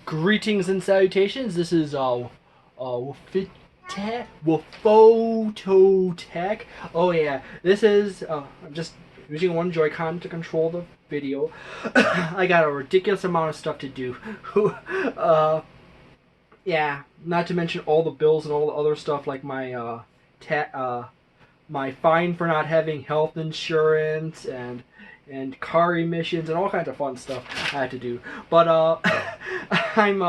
Greetings and salutations. This is Phototech. Oh yeah, this is I'm just using one Joy-Con to control the video. I got a ridiculous amount of stuff to do. Yeah, not to mention all the bills and all the other stuff like my fine for not having health insurance and car emissions and all kinds of fun stuff I had to do. But I'm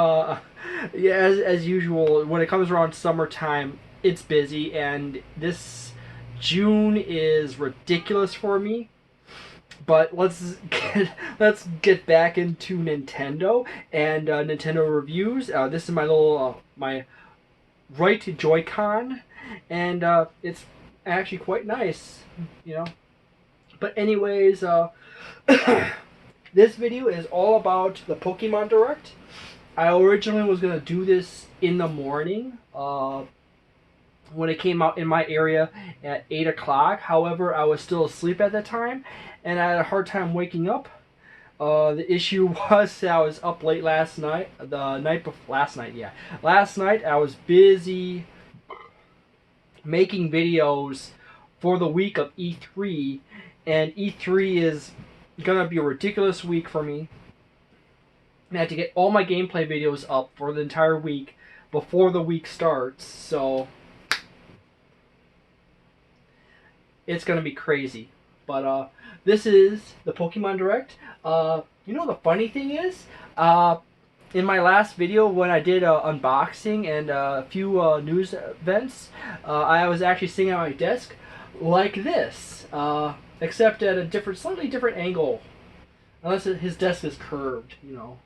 yeah, as usual when it comes around summertime, it's busy, and this June is ridiculous for me. But let's get back into Nintendo and Nintendo reviews. This is my little my right Joy-Con, and it's actually quite nice, you know. But anyways, this video is all about the Pokemon Direct. I originally was gonna do this in the morning, when it came out in my area at 8 o'clock. However, I was still asleep at the time, and I had a hard time waking up. The issue was that I was up late last night. Last night I was busy making videos for the week of E3, and E3 is gonna be a ridiculous week for me. I had to get all my gameplay videos up for the entire week before the week starts, so it's gonna be crazy. But this is the Pokemon Direct. You know, the funny thing is, in my last video when I did unboxing and a few news events, I was actually sitting at my desk like this, except at a slightly different angle. Unless his desk is curved, you know.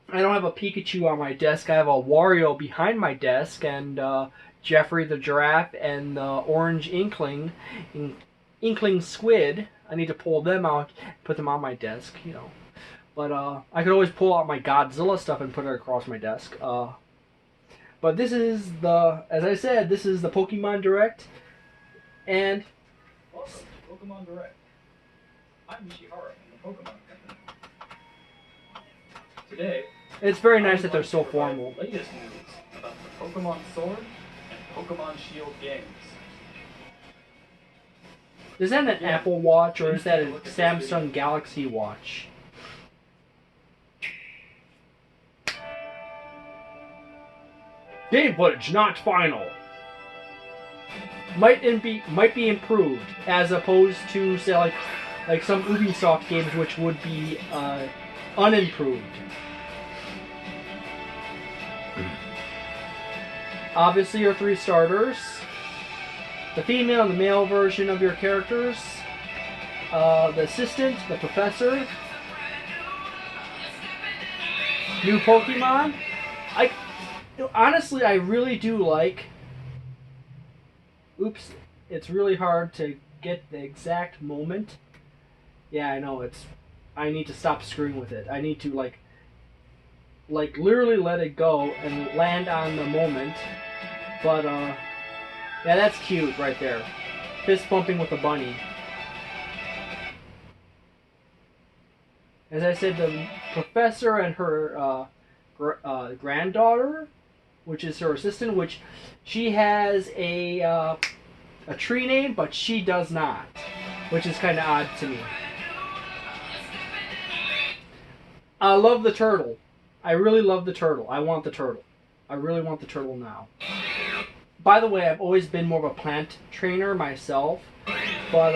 I don't have a Pikachu on my desk. I have a Wario behind my desk, and Jeffrey the giraffe and the orange Inkling squid. I need to pull them out, put them on my desk, you know. But I could always pull out my Godzilla stuff and put it across my desk. But this is as I said, this is the Pokemon Direct, and welcome to Pokemon Direct. I'm Ishihara from the Pokemon Company. Today, it's very nice that they're so formal. Latest news about the Pokémon Sword and Pokémon Shield games. Is that an Apple Watch or is that a Samsung Galaxy Watch? Game footage not final. Might be improved as opposed to say like some Ubisoft games which would be unimproved. Obviously, your 3 starters: the female and the male version of your characters, the assistant, the professor, new Pokemon. Honestly, I really do like. Oops, it's really hard to get the exact moment. Yeah, I know, I need to stop screwing with it. I need to like literally let it go and land on the moment. But yeah, that's cute right there. Fist bumping with the bunny. As I said, the professor and her granddaughter, which is her assistant, which she has a tree name, but she does not, which is kind of odd to me. I love the turtle. I really love the turtle. I want the turtle. I really want the turtle now. By the way, I've always been more of a plant trainer myself, but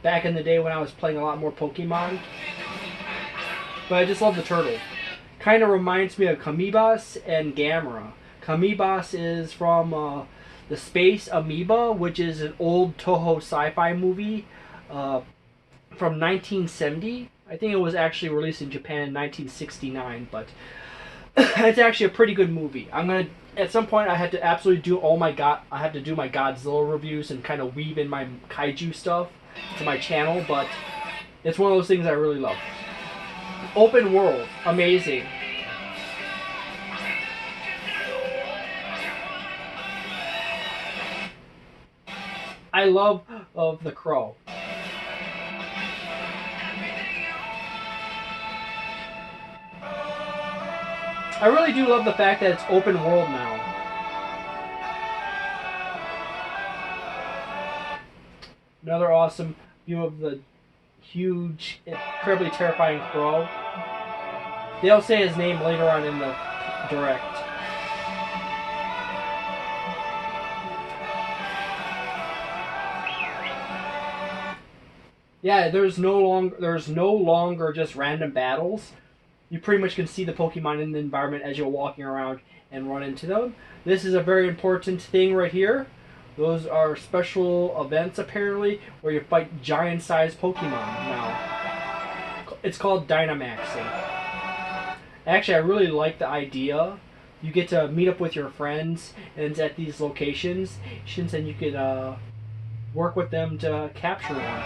back in the day when I was playing a lot more Pokemon. But I just love the turtle. Kind of reminds me of Kamibas and Gamera. Kamibas is from the Space Amoeba, which is an old Toho sci-fi movie from 1970. I think it was actually released in Japan in 1969, but it's actually a pretty good movie. At some point I had to absolutely do I have to do my Godzilla reviews and kind of weave in my kaiju stuff to my channel, but it's one of those things I really love. Open world, amazing. I love the crow. I really do love the fact that it's open world now. Another awesome view of the huge, incredibly terrifying crow. They'll say his name later on in the direct. Yeah, there's no longer just random battles. You pretty much can see the Pokemon in the environment as you're walking around and run into them. This is a very important thing right here. Those are special events apparently where you fight giant-sized Pokemon now. It's called Dynamaxing. Actually, I really like the idea. You get to meet up with your friends and it's at these locations, and you could work with them to capture one.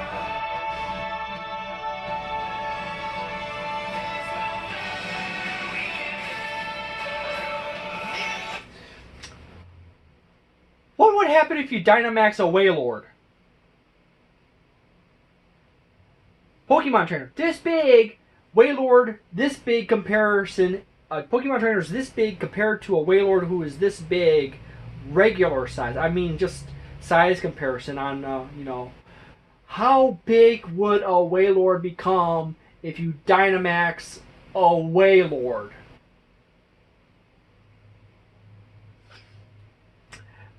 What would happen if you Dynamax a Wailord? Pokemon trainer, this big. Wailord, this big comparison. Pokemon trainers this big compared to a Wailord who is this big, regular size. I mean, just size comparison on, how big would a Wailord become if you Dynamax a Wailord?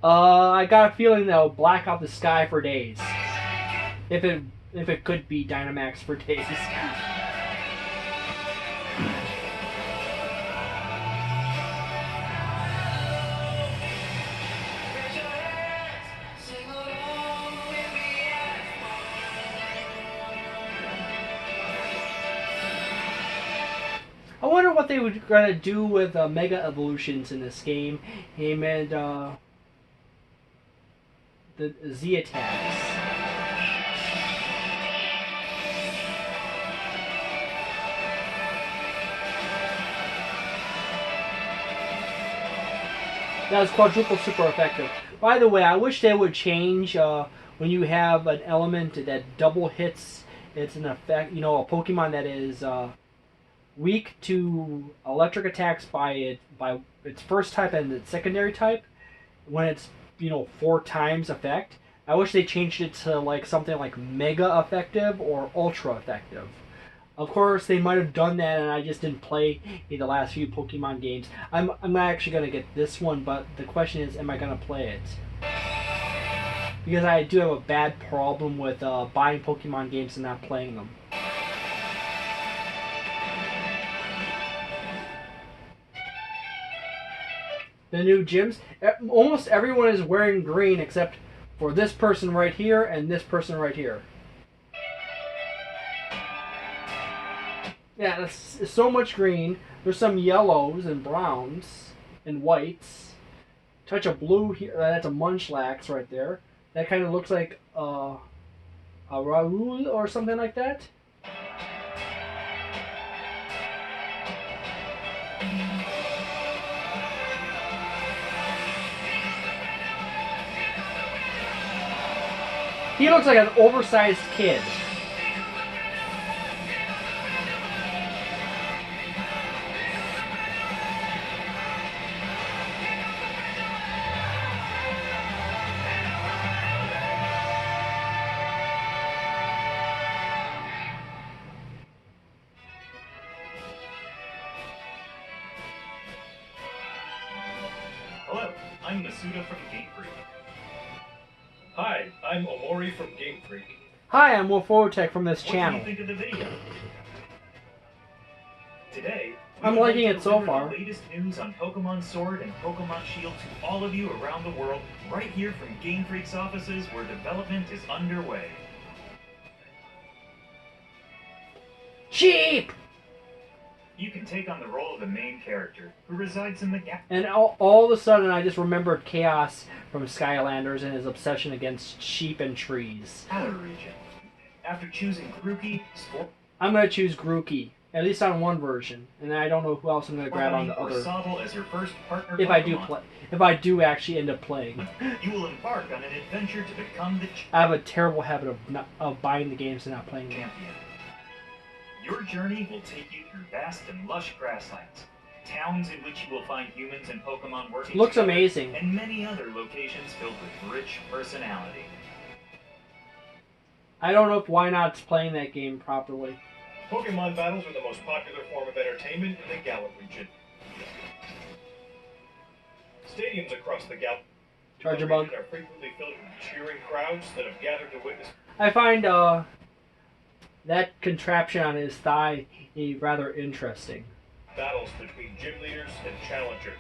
I got a feeling that will black out the sky for days. If it could be Dynamax for days. I wonder what they were gonna do with Mega Evolutions in this game, and the Z attacks. That was quadruple super effective. By the way, I wish they would change when you have an element that double hits. It's an effect, a Pokemon that is weak to electric attacks by its first type and its secondary type. When it's 4 times effect, I wish they changed it to like something like mega effective or ultra effective. Of course, they might have done that, and I just didn't play the last few Pokemon games. I'm actually gonna get this one, but the question is, am I gonna play it? Because I do have a bad problem with buying Pokemon games and not playing them. The new gyms, almost everyone is wearing green except for this person right here and this person right here. Yeah, there's so much green. There's some yellows and browns and whites. Touch of blue here. That's a Munchlax right there. That kind of looks like a Raoul or something like that. He looks like an oversized kid. Hello, I'm Masuda from Game Freak. Hi, I'm Omori from Game Freak. Hi, I'm Wolforotech from this What channel. do you think of the video? Today, I'm we would liking like to it so deliver far. The latest news on Pokemon Sword and Pokemon Shield to all of you around the world, right here from Game Freak's offices where development is underway. Sheep! You can take on the role of the main character, who resides in the gap. And all of a sudden, I just remembered Chaos from Skylanders and his obsession against sheep and trees. Region. After choosing Grookey, I'm gonna choose Grookey, at least on one version, and I don't know who else I'm gonna grab on the or other. Sobble as your first partner If I do actually end up playing. you will embark on an adventure to become the I have a terrible habit of buying the games and not playing them. champion. Your journey will take you through vast and lush grasslands, towns in which you will find humans and Pokemon working Looks together, amazing. and many other locations filled with rich personality. I don't know if why not playing that game properly. Pokemon battles are the most popular form of entertainment in the Galar region. Stadiums across the Galar Charger region bug. are frequently filled with cheering crowds that have gathered to witness I find that contraption on his thigh rather interesting. battles between gym leaders and challengers.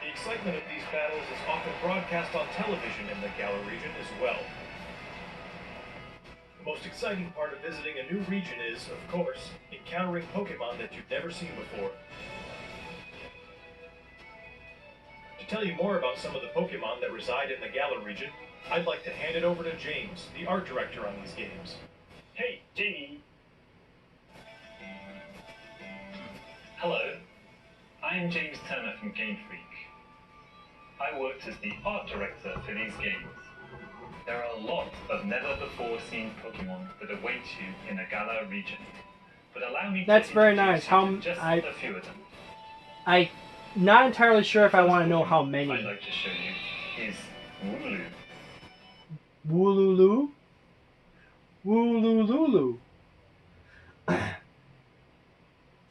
The excitement of these battles is often broadcast on television in the Galar region as well. The most exciting part of visiting a new region is, of course, encountering Pokemon that you've never seen before. To tell you more about some of the Pokemon that reside in the Galar region, I'd like to hand it over to James, the art director on these games. Hey, Jamie. Hello, I'm James Turner from Game Freak. I worked as the art director for these games. There are a lot of never-before-seen Pokemon that await you in the Galar region, but allow me That's to very introduce nice. you to just a few of them. I'm not entirely sure if I want to know how I'd many. like to show you is Wooloo. Wooloo? Wooloo.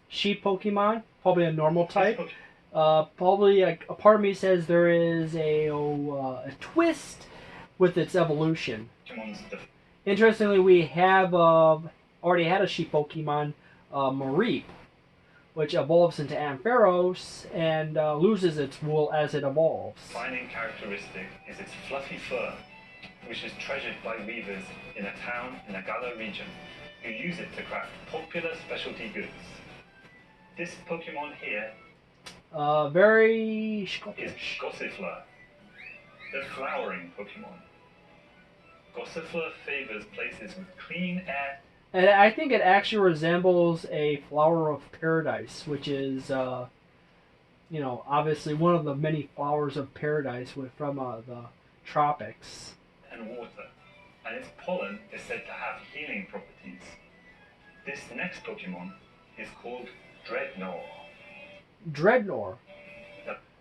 Sheep Pokemon, probably a normal type. This Pokemon Probably a part of me says there is a twist with its evolution. Pokemon's the Interestingly, we have already had a sheep Pokemon, Mareep, which evolves into Ampharos and loses its wool as it evolves. defining characteristic is its fluffy fur, which is treasured by weavers in a town in the Galar region, who use it to craft popular specialty goods. This Pokemon here Very is Scottish. Gossifleur, the flowering Pokemon. Gossifleur favors places with clean air. And I think it actually resembles a flower of paradise, which is, obviously one of the many flowers of paradise from the tropics. And water, and its pollen is said to have healing properties. This next Pokemon is called Dreadnought. Dreadnought,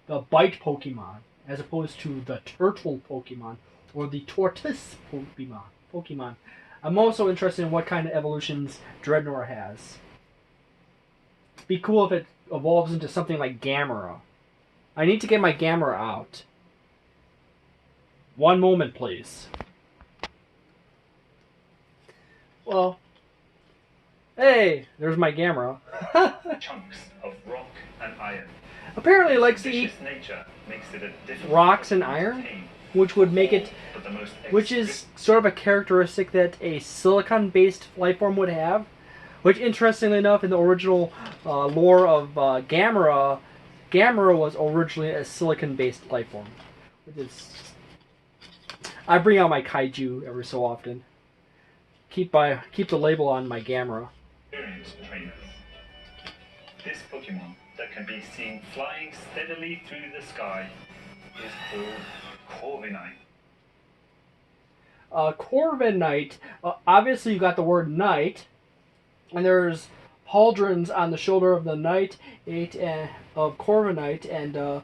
the bite Pokemon, as opposed to the turtle Pokemon or the tortoise Pokemon. I'm also interested in what kind of evolutions Dreadnought has. It'd be cool if it evolves into something like Gamera. I need to get my Gamera out. One moment, please. Well, hey, there's my Gamera. Chunks of rock and iron. Apparently it likes to eat Vicious nature makes it a difficult rocks and Pokemon to iron, tame. which would make it, But the most which is sort of a characteristic that a silicon-based life form would have. Which, interestingly enough, in the original lore of Gamera, Gamera was originally a silicon-based life form. Which is, I bring out my kaiju every so often. Keep the label on my Gamera. experienced trainers. This Pokemon that can be seen flying steadily through the sky is called Corviknight. Corviknight, obviously you got the word knight, and there's pauldrons on the shoulder of the knight of Corviknight, and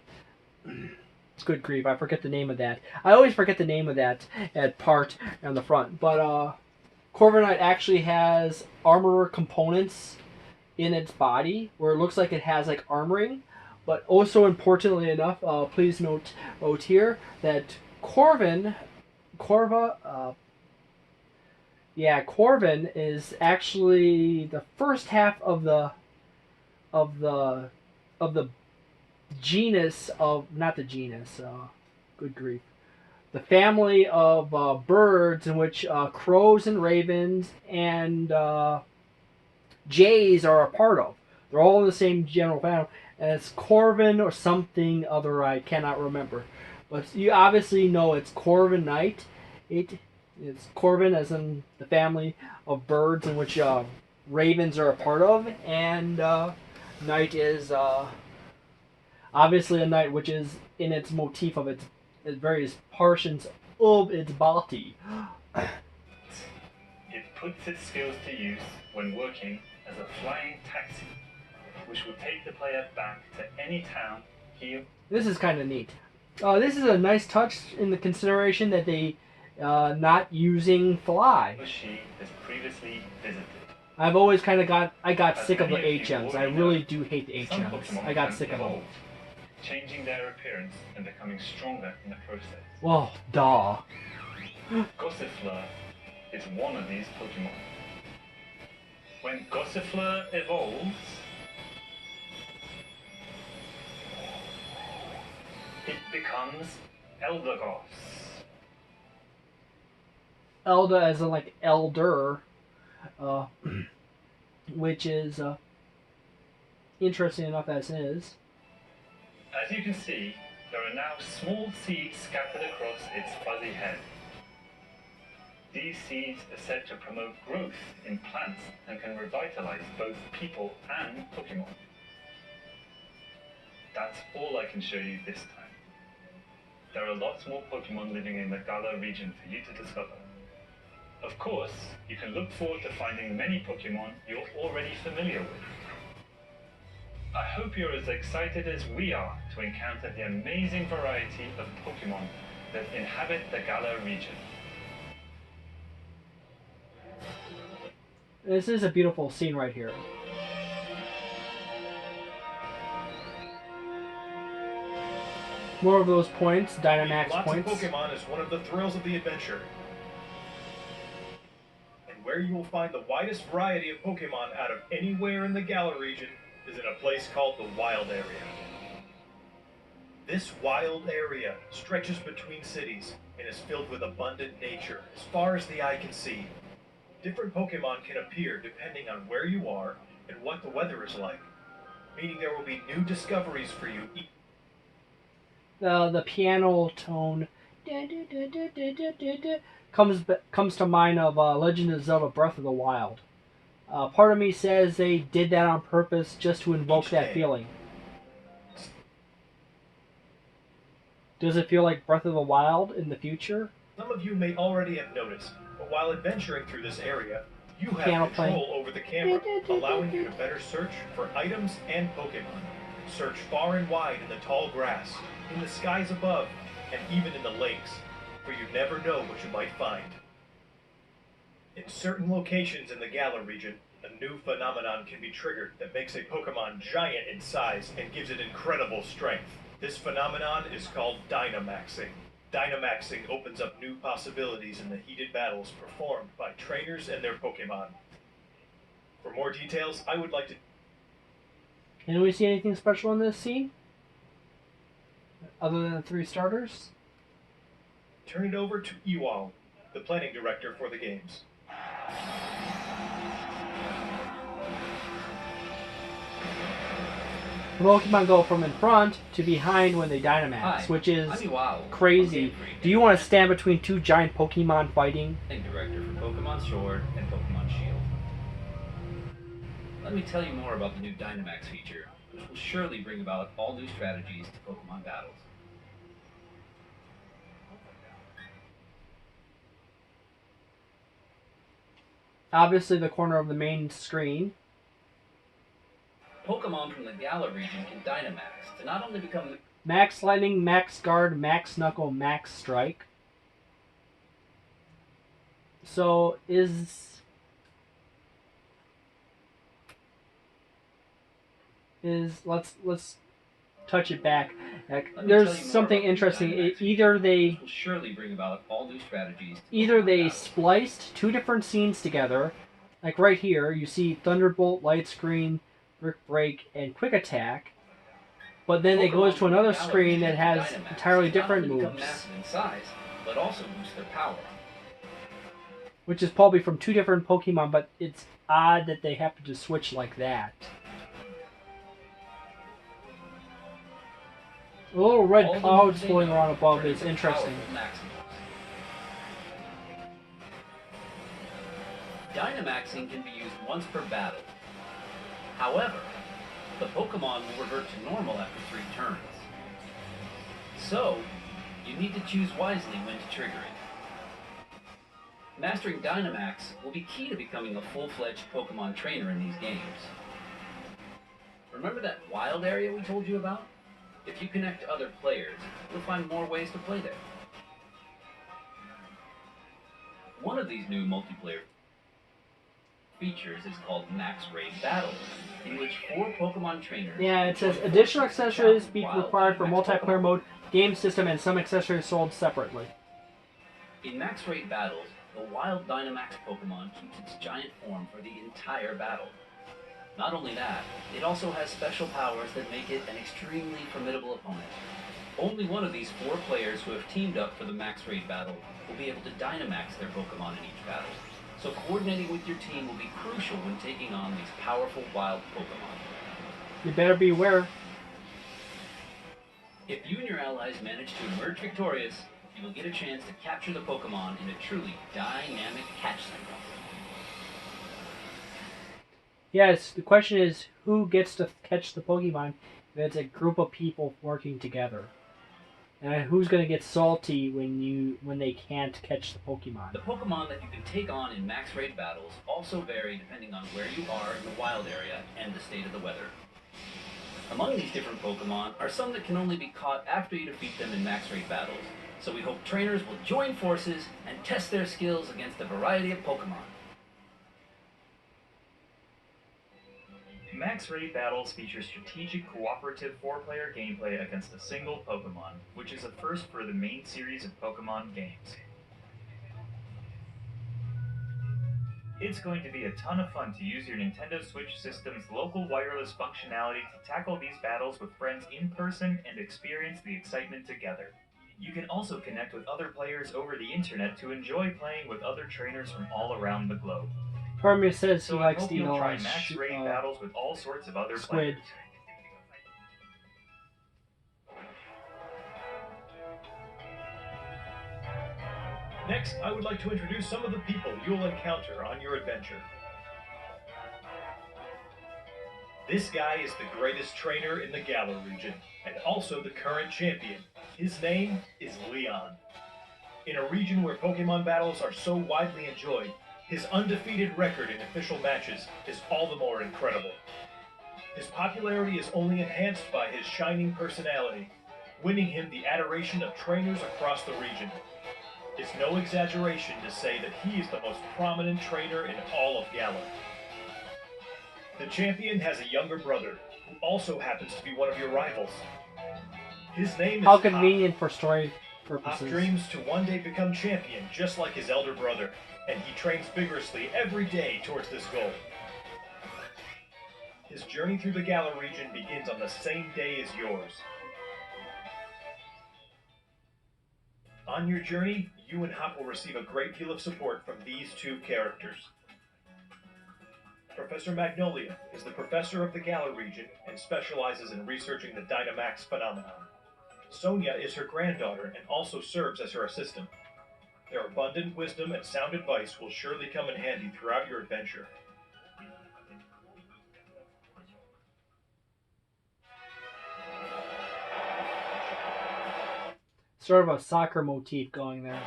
good grief, I forget the name of that. I always forget the name of that part on the front, but Corviknight actually has armor components in its body, where it looks like it has like armoring, but also importantly enough, please note here that Corvin is actually the first half of the genus of, not the genus, good grief, the family of birds in which crows and ravens and jays are a part of. They're all in the same general family, and it's Corvin or something other I cannot remember. But you obviously know it's Corviknight. It's Corvin as in the family of birds in which ravens are a part of, and knight is obviously a knight, which is in its motif of its various portions of its body. It puts its skills to use when working as a flying taxi which will take the player back to any town he This is kind of neat. This is a nice touch in the consideration that they not using fly. or she has previously visited. I've always kind of got As sick of the many of you HMs. I already really know, do hate the some HMs. Pokemon I got can sick of them. evolve, changing their appearance and becoming stronger in the process. Well, duh. Gossifleur is one of these Pokemon. When Gossifleur evolves, it becomes Eldegoss. Elda as in like elder, which is interesting enough as is. As you can see, there are now small seeds scattered across its fuzzy head. These seeds are said to promote growth in plants and can revitalize both people and Pokemon. That's all I can show you this time. There are lots more Pokemon living in the Galar region for you to discover. Of course, you can look forward to finding many Pokemon you're already familiar with. I hope you're as excited as we are to encounter the amazing variety of Pokemon that inhabit the Galar region. This is a beautiful scene right here. More of those points, Dynamax Lots points. of Pokemon is one of the thrills of the adventure. And where you will find the widest variety of Pokemon out of anywhere in the Galar region is in a place called the Wild Area. This wild area stretches between cities and is filled with abundant nature as far as the eye can see. Different Pokemon can appear depending on where you are and what the weather is like, meaning there will be new discoveries for you. The piano tone comes to mind of Legend of Zelda: Breath of the Wild. Part of me says they did that on purpose just to invoke that feeling. Does it feel like Breath of the Wild in the future? Some of you may already have noticed, but while adventuring through this area, you have Piano control playing. over the camera, allowing you to better search for items and Pokemon. Search far and wide in the tall grass, in the skies above, and even in the lakes, for you never know what you might find. In certain locations in the Galar region, a new phenomenon can be triggered that makes a Pokemon giant in size and gives it incredible strength. This phenomenon is called Dynamaxing. Dynamaxing opens up new possibilities in the heated battles performed by trainers and their Pokemon. For more details, I would like to... Can we see anything special in this scene? Other than the 3 starters? turn it over to Ewald, the planning director for the games. The Pokemon go from in front to behind when they Dynamax, Hi, which is I'm Ewald, crazy. Game Freak, Do you want to stand between 2 giant Pokemon fighting? Director for Pokémon Sword and Pokémon Shield. Let me tell you more about the new Dynamax feature, which will surely bring about all new strategies to Pokémon battles. Obviously the corner of the main screen. Pokemon from the Galar region can Dynamax to not only become Max Lightning, Max Guard, Max Knuckle, Max Strike. So let's touch it back. Let me tell There's you more something about the interesting. Dynamax Either feature, they which will surely bring about all new strategies to either Pokemon they battles. spliced 2 different scenes together, like right here, you see Thunderbolt, Light Screen, Brick Break, and Quick Attack, but then it Pokemon goes to from the another Galar screen region that has can Dynamax entirely to not different only become moves, massive in size, but also boost their power. which is probably from 2 different Pokemon, but it's odd that they happen to switch like that. The little red All the clouds moves they floating know around above turn is into interesting. powerful maximals. Dynamaxing can be used once per battle. However, the Pokemon will revert to normal after 3 turns. So, you need to choose wisely when to trigger it. Mastering Dynamax will be key to becoming a full-fledged Pokemon trainer in these games. Remember that wild area we told you about? If you connect to other players, you'll find more ways to play there. One of these new multiplayer features is called Max Raid Battles, in which 4 Pokemon trainers... Yeah, it says additional accessories be required for multiplayer mode, game system, and some accessories sold separately. In Max Raid Battles, the wild Dynamax Pokemon keeps its giant form for the entire battle. Not only that, it also has special powers that make it an extremely formidable opponent. Only one of these 4 players who have teamed up for the Max Raid battle will be able to Dynamax their Pokemon in each battle. So coordinating with your team will be crucial when taking on these powerful wild Pokemon. You better beware. If you and your allies manage to emerge victorious, you will get a chance to capture the Pokemon in a truly dynamic catch cycle. Yes, the question is who gets to catch the Pokemon if it's a group of people working together. And who's going to get salty when they can't catch the Pokemon? The Pokemon that you can take on in Max Raid battles also vary depending on where you are in the wild area and the state of the weather. Among these different Pokemon are some that can only be caught after you defeat them in Max Raid battles, so we hope trainers will join forces and test their skills against a variety of Pokemon. Max Raid Battles feature strategic cooperative 4-player gameplay against a single Pokemon, which is a first for the main series of Pokemon games. It's going to be a ton of fun to use your Nintendo Switch system's local wireless functionality to tackle these battles with friends in person and experience the excitement together. You can also connect with other players over the internet to enjoy playing with other trainers from all around the globe. Hermia says So he I likes hope to eat you'll all try his Max Raid battles with all sorts of other squid. players. Next, I would like to introduce some of the people you'll encounter on your adventure. This guy is the greatest trainer in the Galar region, and also the current champion. His name is Leon. In a region where Pokemon battles are so widely enjoyed, his undefeated record in official matches is all the more incredible. His popularity is only enhanced by his shining personality, winning him the adoration of trainers across the region. It's no exaggeration to say that he is the most prominent trainer in all of Galar. The champion has a younger brother, who also happens to be one of your rivals. His name is How Hop. convenient for story Hop purposes. dreams to one day become champion, just like his elder brother, and he trains vigorously every day towards this goal. His journey through the Galar region begins on the same day as yours. On your journey, you and Hop will receive a great deal of support from these 2 characters. Professor Magnolia is the professor of the Galar region and specializes in researching the Dynamax phenomenon. Sonia is her granddaughter and also serves as her assistant. Their abundant wisdom and sound advice will surely come in handy throughout your adventure. Sort of a soccer motif going there.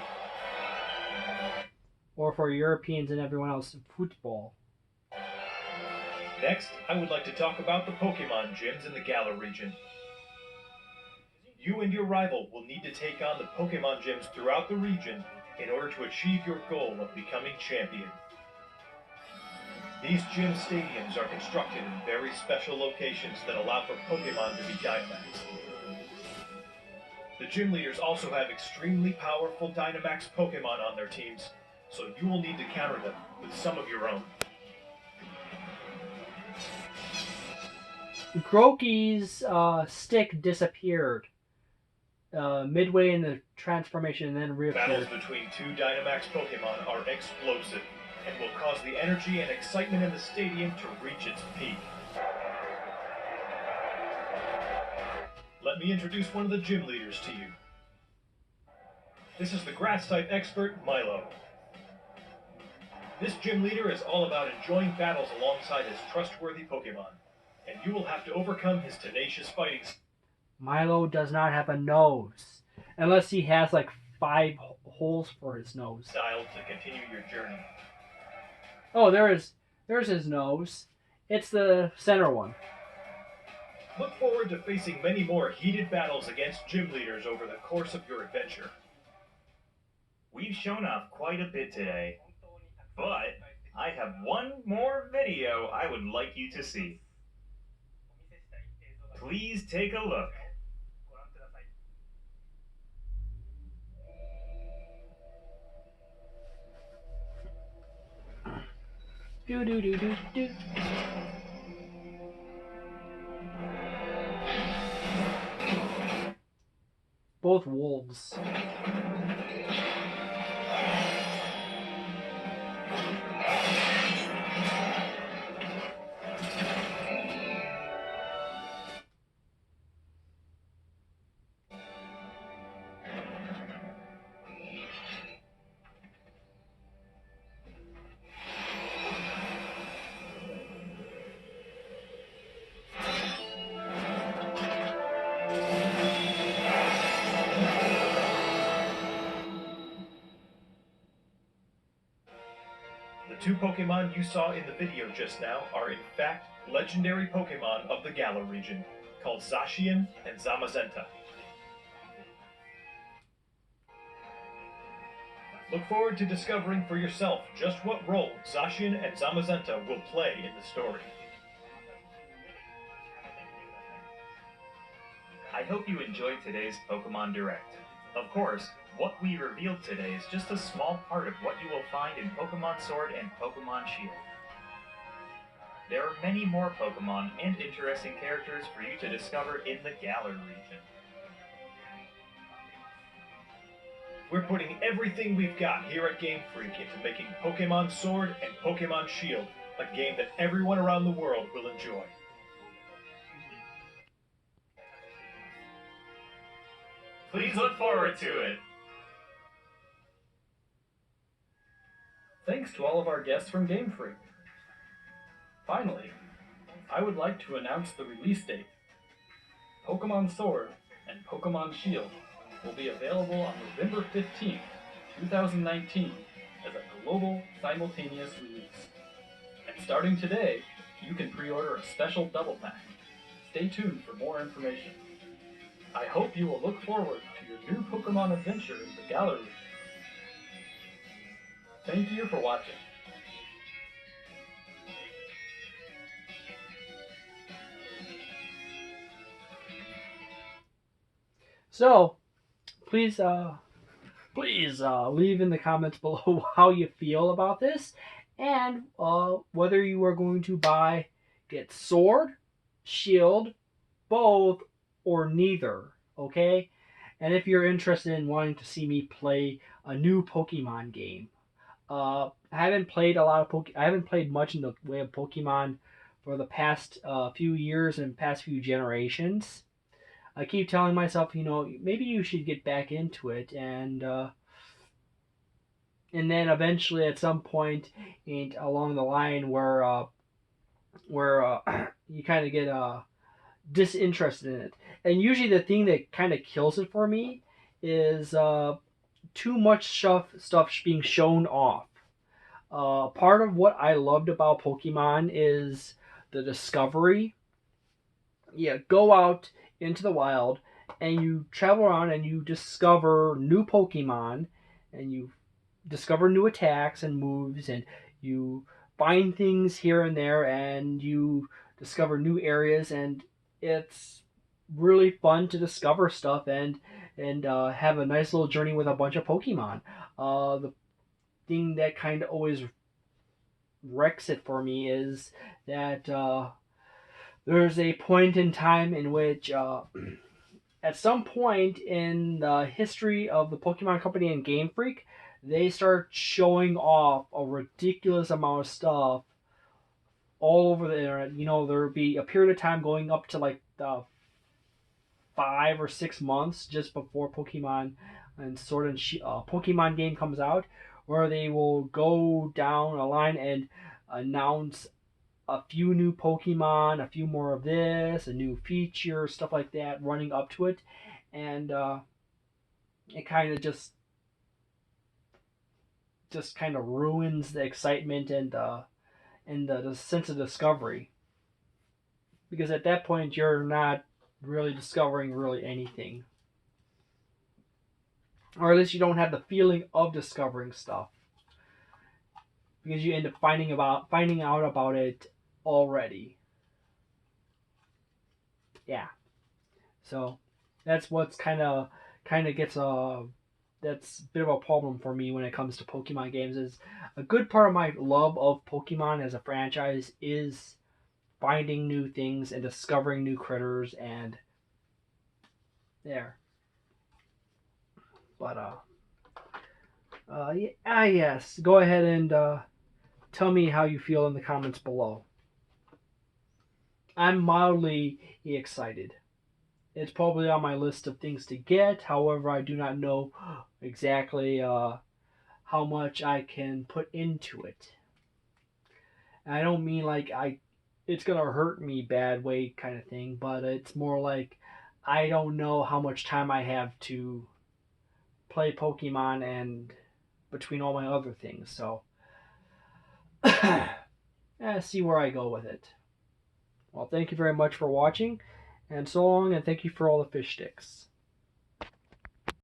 Or for Europeans and everyone else, football. Next, I would like to talk about the Pokemon gyms in the Galar region. You and your rival will need to take on the Pokemon gyms throughout the region in order to achieve your goal of becoming champion. These gym stadiums are constructed in very special locations that allow for Pokemon to be Dynamaxed. The gym leaders also have extremely powerful Dynamax Pokemon on their teams, so you will need to counter them with some of your own. Groki's stick disappeared midway in the transformation and then Battles reappeared. between 2 Dynamax Pokemon are explosive and will cause the energy and excitement in the stadium to reach its peak. Let me introduce one of the gym leaders to you. This is the Grass-type expert, Milo. This gym leader is all about enjoying battles alongside his trustworthy Pokemon, and you will have to overcome his tenacious fighting Milo does not have a nose. Unless he has like 5 holes for his nose. style to continue your journey. Oh, there's his nose. It's the center one. Look forward to facing many more heated battles against gym leaders over the course of your adventure. We've shown off quite a bit today, but I have one more video I would like you to see. Please take a look. Do do do do do. Both wolves. The two Pokemon you saw in the video just now are in fact legendary Pokemon of the Galar region, called Zacian and Zamazenta. Look forward to discovering for yourself just what role Zacian and Zamazenta will play in the story. I hope you enjoyed today's Pokemon Direct. Of course, what we revealed today is just a small part of what you will find in Pokémon Sword and Pokémon Shield. There are many more Pokemon and interesting characters for you to discover in the Galar region. We're putting everything we've got here at Game Freak into making Pokémon Sword and Pokémon Shield a game that everyone around the world will enjoy. Please look forward to it. Thanks to all of our guests from Game Freak. Finally, I would like to announce the release date. Pokémon Sword and Pokémon Shield will be available on November 15th, 2019 as a global simultaneous release. And starting today, you can pre-order a special double pack. Stay tuned for more information. I hope you will look forward to your new Pokemon adventure in the Galar region. Thank you for watching. So, please leave in the comments below how you feel about this, and whether you are going to get Sword, Shield, both, or neither. Okay, and if you're interested in wanting to see me play a new Pokemon game. I haven't played I haven't played much in the way of Pokemon for the past few years and past few generations. I keep telling myself, maybe you should get back into it, and then eventually at some point along the line where you kind of get disinterested in it. And usually the thing that kind of kills it for me is too much stuff being shown off. Part of what I loved about Pokemon is the discovery. Yeah, go out into the wild and you travel around and you discover new Pokemon and you discover new attacks and moves and you find things here and there and you discover new areas, and it's really fun to discover stuff and have a nice little journey with a bunch of Pokemon. The thing that kind of always wrecks it for me is that there's a point in time in which at some point in the history of the Pokemon Company and Game Freak, they start showing off a ridiculous amount of stuff all over the internet. There'll be a period of time going up to like 5 or 6 months just before Pokemon and Sword and Pokemon game comes out, where they will go down a line and announce a few new Pokemon, a few more of this, a new feature, stuff like that, running up to it, and it kind of just kind of ruins the excitement and the sense of discovery. because at that point you're not really discovering really anything, or at least you don't have the feeling of discovering stuff because you end up finding out about it already. Yeah. So that's what's kind of gets that's a bit of a problem for me when it comes to Pokemon games. Is a good part of my love of Pokemon as a franchise is finding new things and discovering new critters and there. But yes. Go ahead and tell me how you feel in the comments below. I'm mildly excited. It's probably on my list of things to get. However, I do not know exactly how much I can put into it. And I don't mean like it's gonna hurt me bad way kind of thing, but it's more like I don't know how much time I have to play Pokemon and between all my other things. So see where I go with it. Well, thank you very much for watching, and so long, and thank you for all the fish sticks.